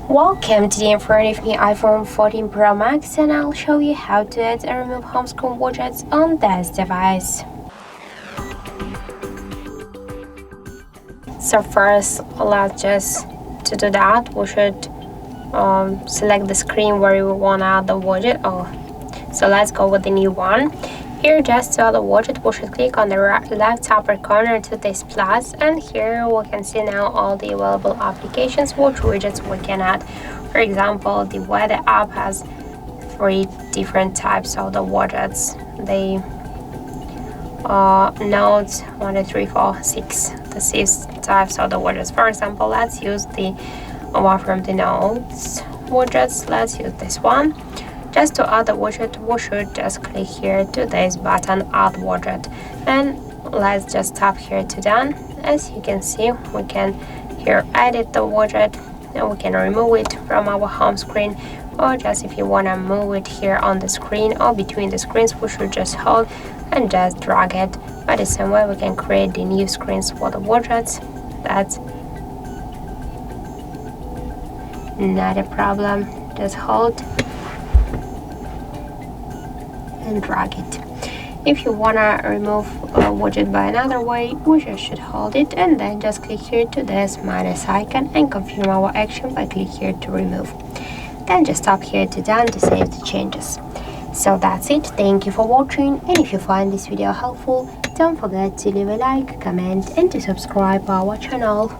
Welcome, today in front of me iPhone 14 Pro Max, and I'll show you how to add and remove home screen widgets on this device. So first, let's just to do that we should select the screen where we want to add the widget. So let's go with the new one. Here, just to add the widget, we should click on the left upper corner to this plus, and here we can see now all the available applications which widgets we can add. For example, the weather app has 3 different types of the widgets. The nodes 1 2 3 4 6, the 6 types of the widgets. For example, let's use the one from the nodes widgets. Let's use this one. Just to add the widget, we should just click here to this button, add widget, and let's just tap here to done. As you can see, we can here edit the widget, and we can remove it from our home screen, or just if you want to move it here on the screen or between the screens, we should just hold and just drag it. By the same way, we can create the new screens for the widgets. That's not a problem. Just hold and drag it. If you wanna remove a widget by another way, we just should hold it and then just click here to this minus icon and confirm our action by click here to remove. Then just tap here to done to save the changes. So that's it. Thank you for watching, and if you find this video helpful, don't forget to leave a like, comment and to subscribe our channel.